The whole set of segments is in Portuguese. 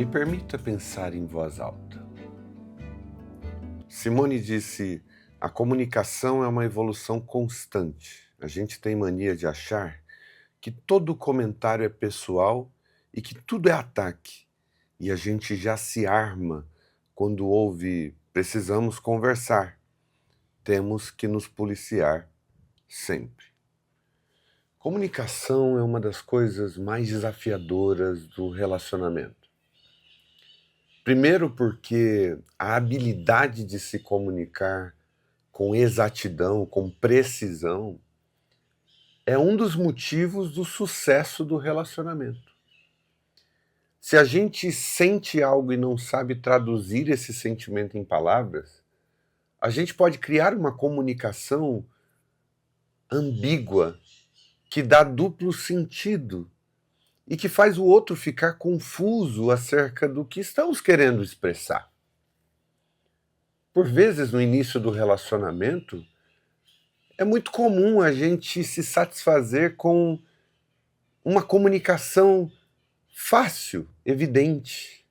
Me permita pensar em voz alta. Simone disse: a comunicação é uma evolução constante. A gente tem mania de achar que todo comentário é pessoal e que tudo é ataque. E a gente já se arma quando ouve precisamos conversar. Temos que nos policiar sempre. Comunicação é uma das coisas mais desafiadoras do relacionamento. Primeiro porque a habilidade de se comunicar com exatidão, com precisão, é um dos motivos do sucesso do relacionamento. Se a gente sente algo e não sabe traduzir esse sentimento em palavras, a gente pode criar uma comunicação ambígua que dá duplo sentido e que faz o outro ficar confuso acerca do que estamos querendo expressar. Por vezes, no início do relacionamento, é muito comum a gente se satisfazer com uma comunicação fácil, evidente.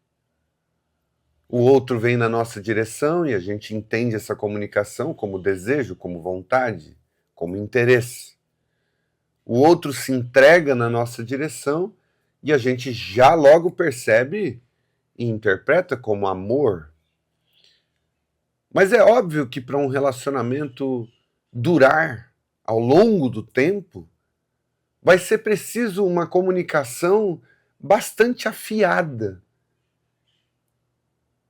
O outro vem na nossa direção e a gente entende essa comunicação como desejo, como vontade, como interesse. O outro se entrega na nossa direção e a gente já logo percebe e interpreta como amor. Mas é óbvio que para um relacionamento durar ao longo do tempo, vai ser preciso uma comunicação bastante afiada,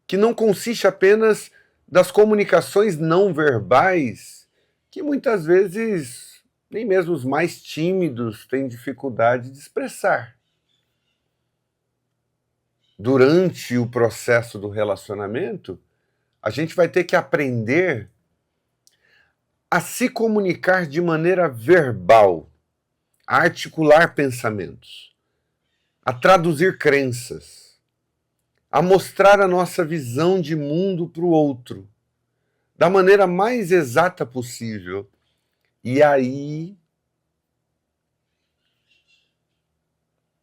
que não consiste apenas das comunicações não verbais, que muitas vezes nem mesmo os mais tímidos têm dificuldade de expressar. Durante o processo do relacionamento, a gente vai ter que aprender a se comunicar de maneira verbal, a articular pensamentos, a traduzir crenças, a mostrar a nossa visão de mundo para o outro, da maneira mais exata possível. E aí,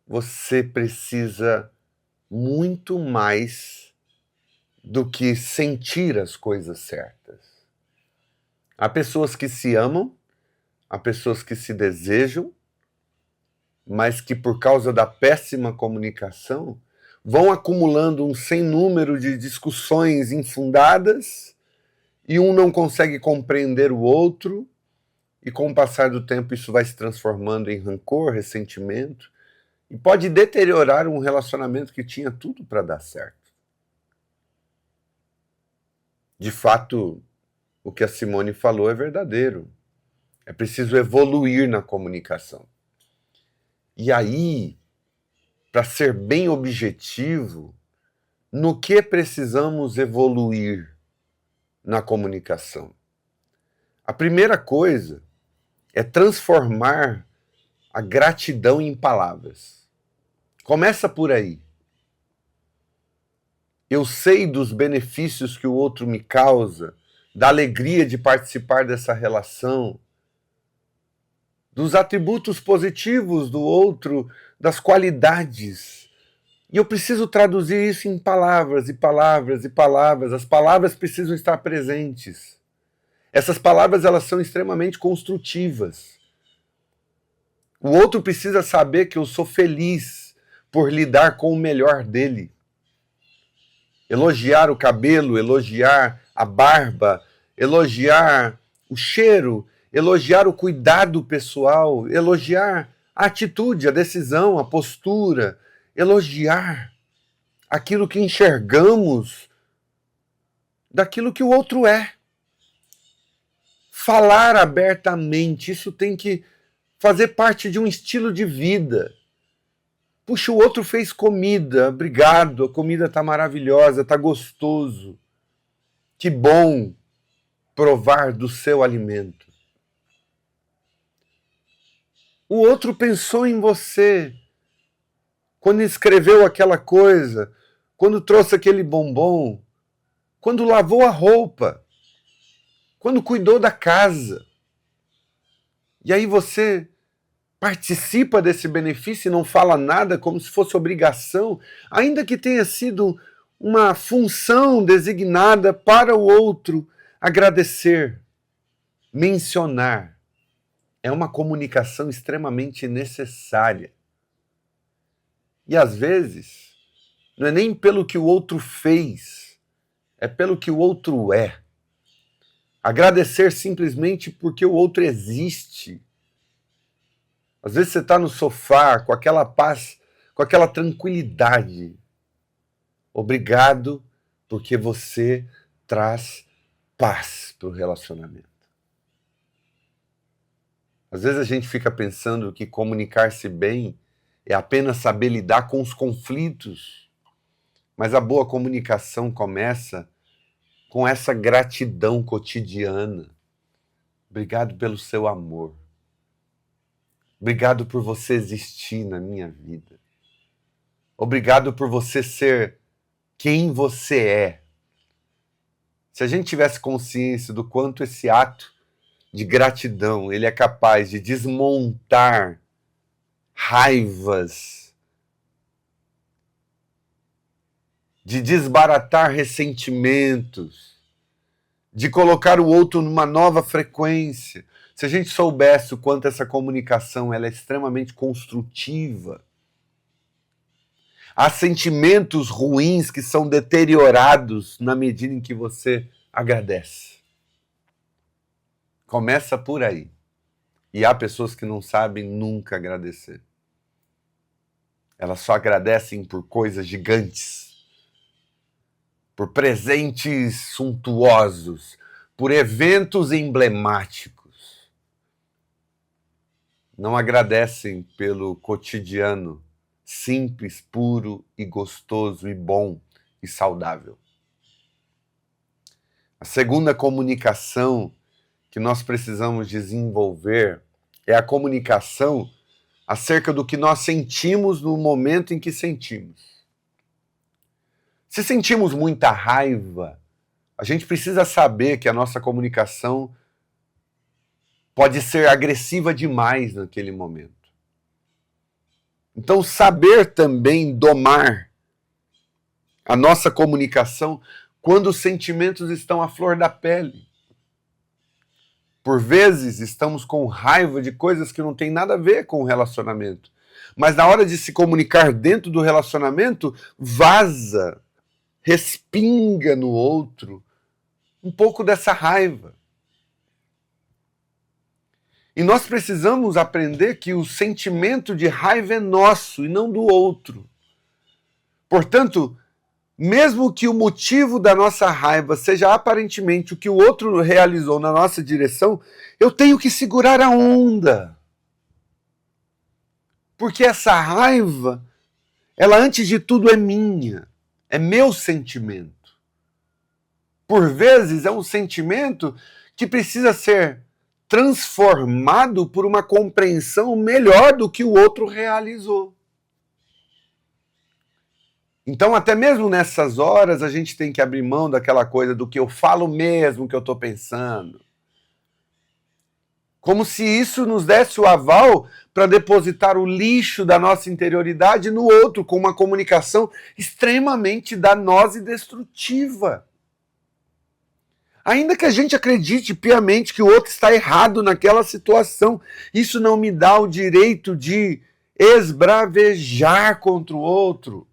você precisa muito mais do que sentir as coisas certas. Há pessoas que se amam, há pessoas que se desejam, mas que por causa da péssima comunicação vão acumulando um sem número de discussões infundadas e um não consegue compreender o outro e com o passar do tempo isso vai se transformando em rancor, ressentimento e pode deteriorar um relacionamento que tinha tudo para dar certo. De fato, o que a Simone falou é verdadeiro. É preciso evoluir na comunicação. E aí, para ser bem objetivo, no que precisamos evoluir na comunicação? A primeira coisa é transformar a gratidão em palavras. Começa por aí. Eu sei dos benefícios que o outro me causa, da alegria de participar dessa relação, dos atributos positivos do outro, das qualidades. E eu preciso traduzir isso em palavras e palavras e palavras. As palavras precisam estar presentes. Essas palavras, elas são extremamente construtivas. O outro precisa saber que eu sou feliz por lidar com o melhor dele. Elogiar o cabelo, elogiar a barba, elogiar o cheiro, elogiar o cuidado pessoal, elogiar a atitude, a decisão, a postura, elogiar aquilo que enxergamos daquilo que o outro é. Falar abertamente, isso tem que fazer parte de um estilo de vida. Puxa, o outro fez comida, obrigado, a comida está maravilhosa, está gostoso. Que bom provar do seu alimento. O outro pensou em você quando escreveu aquela coisa, quando trouxe aquele bombom, quando lavou a roupa, quando cuidou da casa. E aí você participa desse benefício e não fala nada como se fosse obrigação, ainda que tenha sido uma função designada para o outro agradecer, mencionar. É uma comunicação extremamente necessária. E às vezes, não é nem pelo que o outro fez, é pelo que o outro é. Agradecer simplesmente porque o outro existe. Às vezes você está no sofá com aquela paz, com aquela tranquilidade. Obrigado porque você traz paz para o relacionamento. Às vezes a gente fica pensando que comunicar-se bem é apenas saber lidar com os conflitos. Mas a boa comunicação começa com essa gratidão cotidiana. Obrigado pelo seu amor. Obrigado por você existir na minha vida. Obrigado por você ser quem você é. Se a gente tivesse consciência do quanto esse ato de gratidão ele é capaz de desmontar raivas, de desbaratar ressentimentos, de colocar o outro numa nova frequência. Se a gente soubesse o quanto essa comunicação ela é extremamente construtiva, há sentimentos ruins que são deteriorados na medida em que você agradece. Começa por aí. E há pessoas que não sabem nunca agradecer. Elas só agradecem por coisas gigantes, por presentes suntuosos, por eventos emblemáticos. Não agradecem pelo cotidiano simples, puro e gostoso e bom e saudável. A segunda comunicação que nós precisamos desenvolver é a comunicação acerca do que nós sentimos no momento em que sentimos. Se sentimos muita raiva, a gente precisa saber que a nossa comunicação pode ser agressiva demais naquele momento. Então, saber também domar a nossa comunicação quando os sentimentos estão à flor da pele. Por vezes, estamos com raiva de coisas que não tem nada a ver com o relacionamento. Mas na hora de se comunicar dentro do relacionamento, vaza, respinga no outro um pouco dessa raiva. E nós precisamos aprender que o sentimento de raiva é nosso e não do outro. Portanto, mesmo que o motivo da nossa raiva seja aparentemente o que o outro realizou na nossa direção, eu tenho que segurar a onda. Porque essa raiva, ela antes de tudo é minha, é meu sentimento. Por vezes é um sentimento que precisa ser transformado por uma compreensão melhor do que o outro realizou. Então, até mesmo nessas horas, a gente tem que abrir mão daquela coisa do que eu falo mesmo que eu estou pensando. Como se isso nos desse o aval para depositar o lixo da nossa interioridade no outro, com uma comunicação extremamente danosa e destrutiva. Ainda que a gente acredite piamente que o outro está errado naquela situação, isso não me dá o direito de esbravejar contra o outro.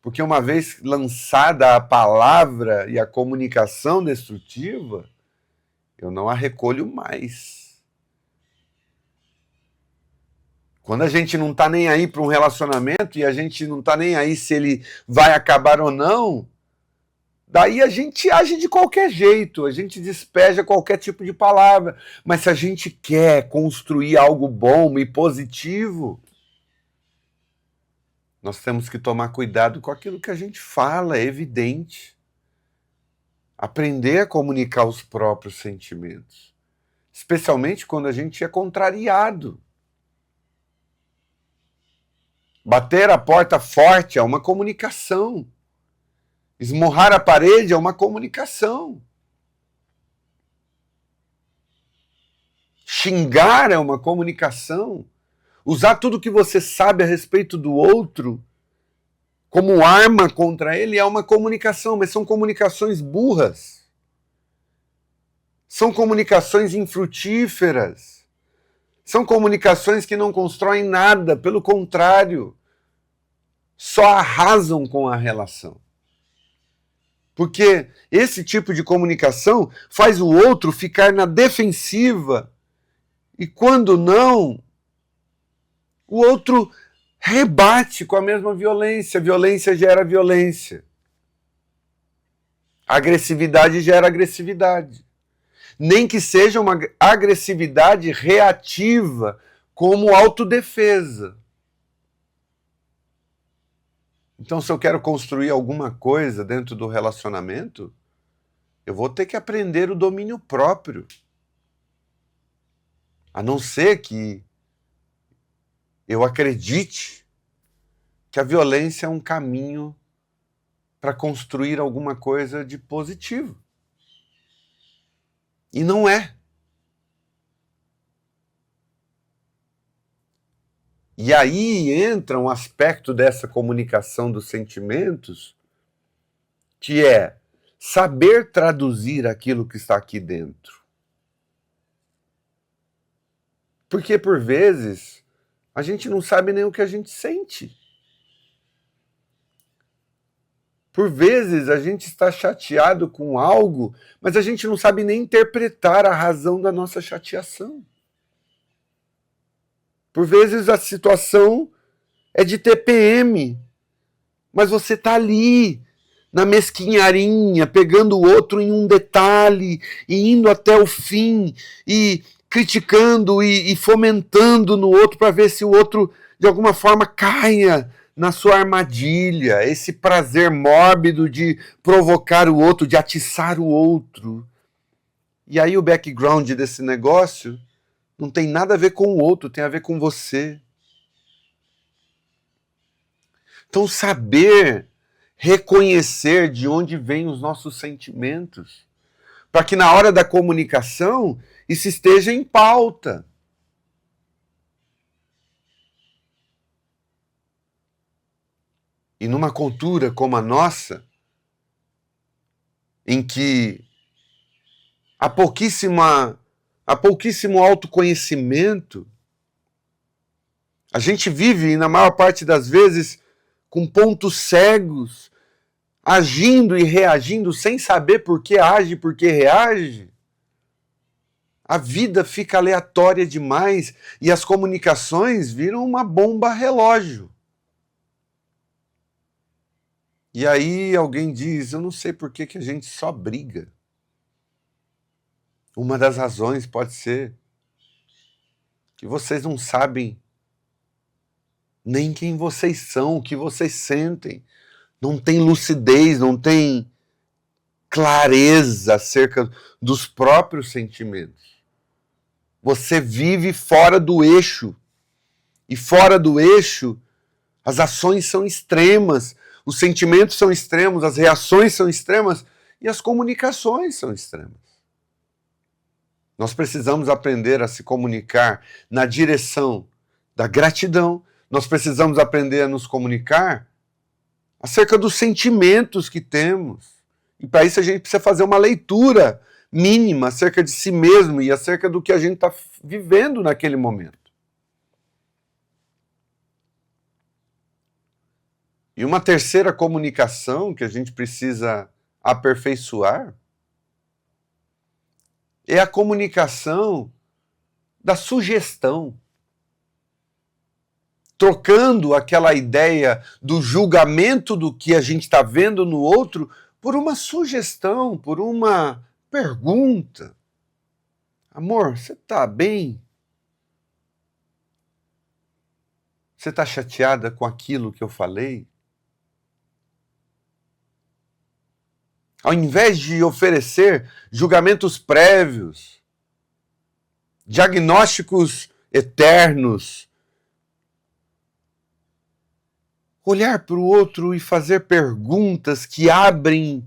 Porque uma vez lançada a palavra e a comunicação destrutiva, eu não a recolho mais. Quando a gente não está nem aí para um relacionamento e a gente não está nem aí se ele vai acabar ou não, daí a gente age de qualquer jeito, a gente despeja qualquer tipo de palavra. Mas se a gente quer construir algo bom e positivo, nós temos que tomar cuidado com aquilo que a gente fala, é evidente. Aprender a comunicar os próprios sentimentos, especialmente quando a gente é contrariado. Bater a porta forte é uma comunicação. Esmurrar a parede é uma comunicação. Xingar é uma comunicação. Usar tudo que você sabe a respeito do outro como arma contra ele é uma comunicação, mas são comunicações burras. São comunicações infrutíferas. São comunicações que não constroem nada, pelo contrário, só arrasam com a relação. Porque esse tipo de comunicação faz o outro ficar na defensiva e, quando não, o outro rebate com a mesma violência. Violência gera violência. Agressividade gera agressividade. Nem que seja uma agressividade reativa, como autodefesa. Então, se eu quero construir alguma coisa dentro do relacionamento, eu vou ter que aprender o domínio próprio. A não ser que eu acredite que a violência é um caminho para construir alguma coisa de positivo. E não é. E aí entra um aspecto dessa comunicação dos sentimentos, que é saber traduzir aquilo que está aqui dentro. Porque, por vezes, a gente não sabe nem o que a gente sente. Por vezes, a gente está chateado com algo, mas a gente não sabe nem interpretar a razão da nossa chateação. Por vezes, a situação é de TPM, mas você está ali, na mesquinharia, pegando o outro em um detalhe, e indo até o fim, e criticando e fomentando no outro para ver se o outro, de alguma forma, caia na sua armadilha, esse prazer mórbido de provocar o outro, de atiçar o outro. E aí o background desse negócio não tem nada a ver com o outro, tem a ver com você. Então, saber reconhecer de onde vêm os nossos sentimentos, para que na hora da comunicação isso esteja em pauta. E numa cultura como a nossa, em que há pouquíssimo autoconhecimento, a gente vive, na maior parte das vezes, com pontos cegos, agindo e reagindo sem saber por que age, por que reage. A vida fica aleatória demais e as comunicações viram uma bomba relógio. E aí alguém diz, eu não sei por que a gente só briga. Uma das razões pode ser que vocês não sabem nem quem vocês são, o que vocês sentem. Não tem lucidez, não tem clareza acerca dos próprios sentimentos. Você vive fora do eixo. E fora do eixo, as ações são extremas, os sentimentos são extremos, as reações são extremas e as comunicações são extremas. Nós precisamos aprender a se comunicar na direção da gratidão, nós precisamos aprender a nos comunicar acerca dos sentimentos que temos. E para isso a gente precisa fazer uma leitura mínima acerca de si mesmo e acerca do que a gente está vivendo naquele momento. E uma terceira comunicação que a gente precisa aperfeiçoar é a comunicação da sugestão. Trocando aquela ideia do julgamento do que a gente está vendo no outro por uma sugestão, por uma pergunta. Amor, você está bem? Você está chateada com aquilo que eu falei? Ao invés de oferecer julgamentos prévios, diagnósticos eternos, olhar para o outro e fazer perguntas que abrem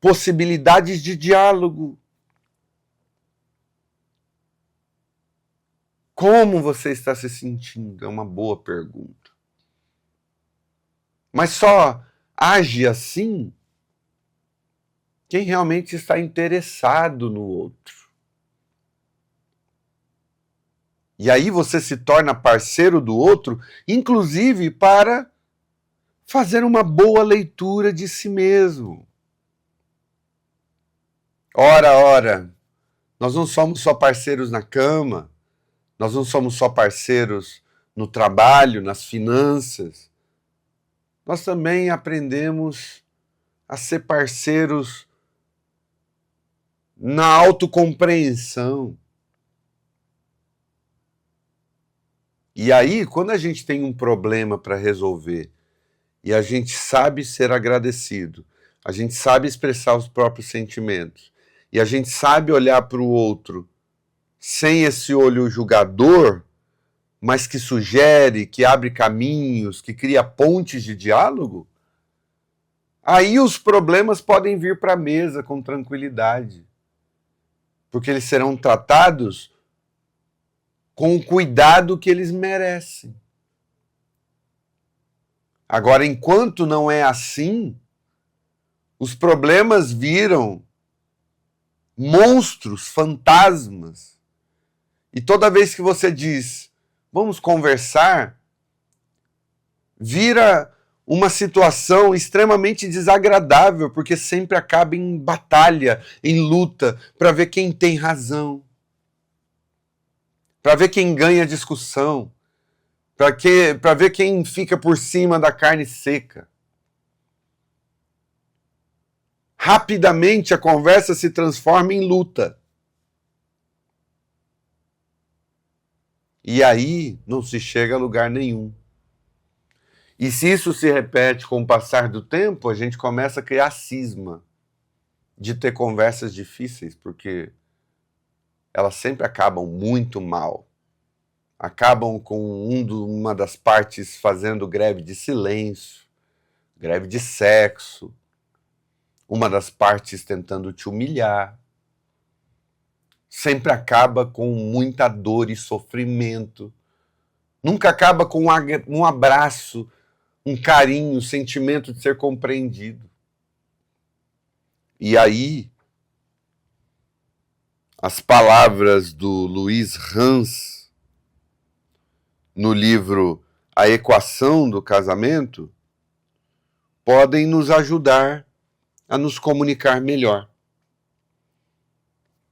possibilidades de diálogo. Como você está se sentindo? É uma boa pergunta. Mas só age assim quem realmente está interessado no outro. E aí você se torna parceiro do outro, inclusive para fazer uma boa leitura de si mesmo. Ora, nós não somos só parceiros na cama, nós não somos só parceiros no trabalho, nas finanças. Nós também aprendemos a ser parceiros na autocompreensão. E aí, quando a gente tem um problema para resolver e a gente sabe ser agradecido, a gente sabe expressar os próprios sentimentos e a gente sabe olhar para o outro sem esse olho julgador, mas que sugere, que abre caminhos, que cria pontes de diálogo, aí os problemas podem vir para a mesa com tranquilidade, porque eles serão tratados com o cuidado que eles merecem. Agora, enquanto não é assim, os problemas viram monstros, fantasmas. E toda vez que você diz, vamos conversar, vira uma situação extremamente desagradável, porque sempre acaba em batalha, em luta, para ver quem tem razão, para ver quem ganha a discussão, para ver quem fica por cima da carne seca. Rapidamente a conversa se transforma em luta. E aí não se chega a lugar nenhum. E se isso se repete com o passar do tempo, a gente começa a criar cisma de ter conversas difíceis, porque elas sempre acabam muito mal. Acabam com uma das partes fazendo greve de silêncio, greve de sexo, uma das partes tentando te humilhar. Sempre acaba com muita dor e sofrimento. Nunca acaba com um abraço, um carinho, um sentimento de ser compreendido. E aí, as palavras do Luiz Hans, no livro A Equação do Casamento, podem nos ajudar a nos comunicar melhor.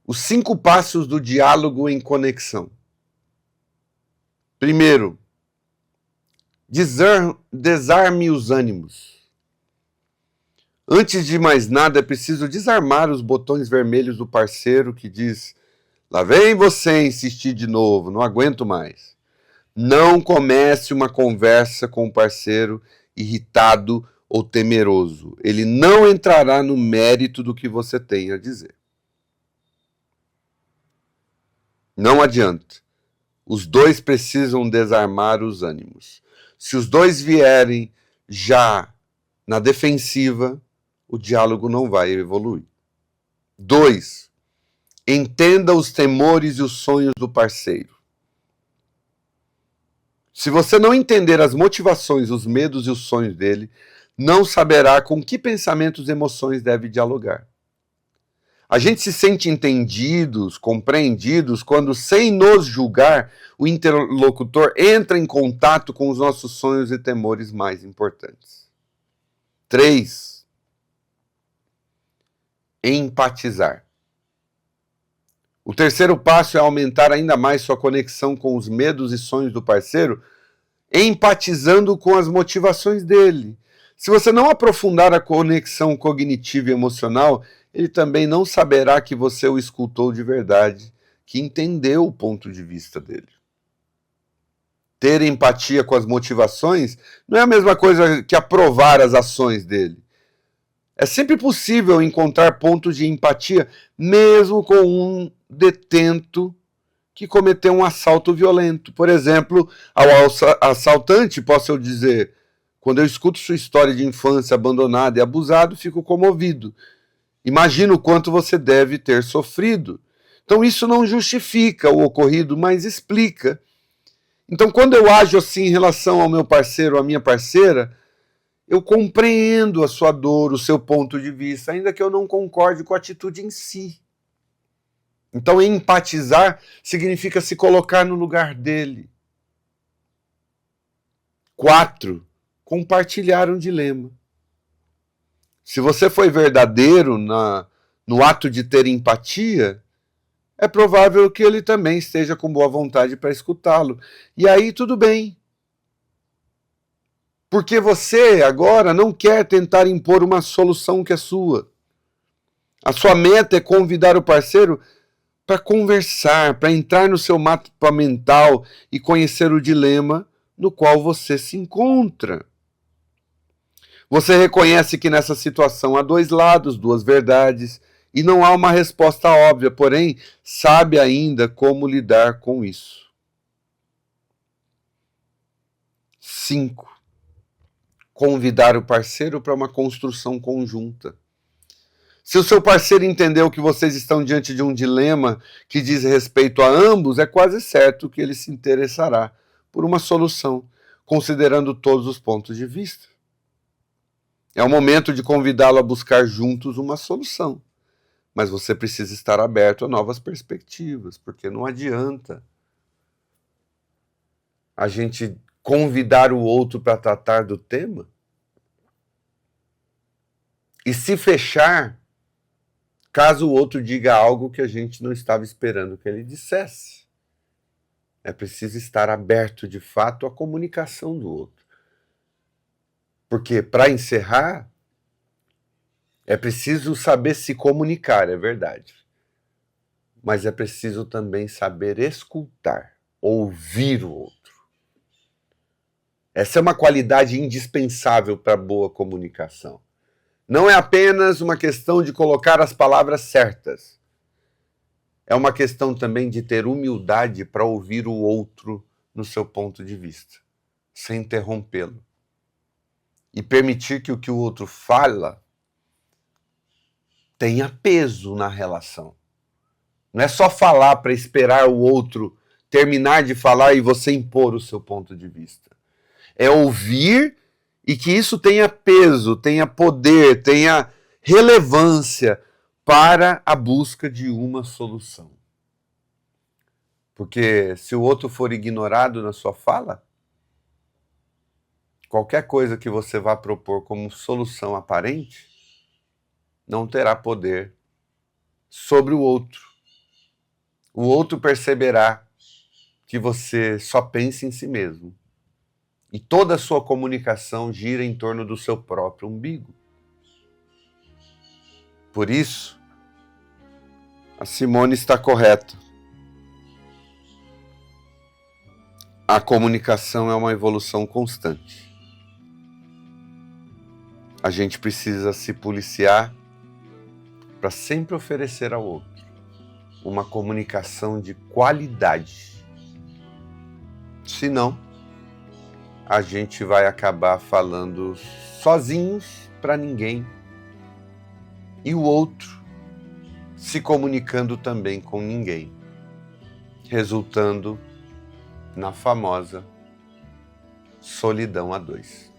Os 5 passos do diálogo em conexão. Primeiro, desarme os ânimos. Antes de mais nada, é preciso desarmar os botões vermelhos do parceiro que diz: lá vem você insistir de novo, não aguento mais. Não comece uma conversa com o parceiro irritado ou temeroso. Ele não entrará no mérito do que você tem a dizer. Não adianta. Os dois precisam desarmar os ânimos. Se os dois vierem já na defensiva, o diálogo não vai evoluir. 2. Entenda os temores e os sonhos do parceiro. Se você não entender as motivações, os medos e os sonhos dele, não saberá com que pensamentos e emoções deve dialogar. A gente se sente entendidos, compreendidos, quando, sem nos julgar, o interlocutor entra em contato com os nossos sonhos e temores mais importantes. 3. Empatizar. O terceiro passo é aumentar ainda mais sua conexão com os medos e sonhos do parceiro, empatizando com as motivações dele. Se você não aprofundar a conexão cognitiva e emocional, ele também não saberá que você o escutou de verdade, que entendeu o ponto de vista dele. Ter empatia com as motivações não é a mesma coisa que aprovar as ações dele. É sempre possível encontrar pontos de empatia, mesmo com um detento que cometeu um assalto violento. Por exemplo, ao assaltante, posso eu dizer, quando eu escuto sua história de infância abandonada e abusado, fico comovido. Imagino o quanto você deve ter sofrido. Então isso não justifica o ocorrido, mas explica. Então quando eu ajo assim em relação ao meu parceiro ou à minha parceira, eu compreendo a sua dor, o seu ponto de vista, ainda que eu não concorde com a atitude em si. Então empatizar significa se colocar no lugar dele. 4. Compartilhar um dilema. Se você foi verdadeiro no ato de ter empatia, é provável que ele também esteja com boa vontade para escutá-lo. E aí tudo bem. Porque você agora não quer tentar impor uma solução que é sua. A sua meta é convidar o parceiro para conversar, para entrar no seu mapa mental e conhecer o dilema no qual você se encontra. Você reconhece que nessa situação há dois lados, duas verdades, e não há uma resposta óbvia, porém, sabe ainda como lidar com isso. 5. Convidar o parceiro para uma construção conjunta. Se o seu parceiro entendeu que vocês estão diante de um dilema que diz respeito a ambos, é quase certo que ele se interessará por uma solução, considerando todos os pontos de vista. É o momento de convidá-lo a buscar juntos uma solução. Mas você precisa estar aberto a novas perspectivas, porque não adianta a gente convidar o outro para tratar do tema e se fechar caso o outro diga algo que a gente não estava esperando que ele dissesse. É preciso estar aberto, de fato, à comunicação do outro. Porque, para encerrar, é preciso saber se comunicar, é verdade. Mas é preciso também saber escutar, ouvir o outro. Essa é uma qualidade indispensável para a boa comunicação. Não é apenas uma questão de colocar as palavras certas. É uma questão também de ter humildade para ouvir o outro no seu ponto de vista, sem interrompê-lo. E permitir que o outro fala tenha peso na relação. Não é só falar para esperar o outro terminar de falar e você impor o seu ponto de vista. É ouvir e que isso tenha peso, tenha poder, tenha relevância para a busca de uma solução. Porque se o outro for ignorado na sua fala, qualquer coisa que você vá propor como solução aparente não terá poder sobre o outro. O outro perceberá que você só pensa em si mesmo. E toda a sua comunicação gira em torno do seu próprio umbigo. Por isso, a Simone está correta. A comunicação é uma evolução constante. A gente precisa se policiar para sempre oferecer ao outro uma comunicação de qualidade. Senão, a gente vai acabar falando sozinhos para ninguém e o outro se comunicando também com ninguém, resultando na famosa solidão a dois.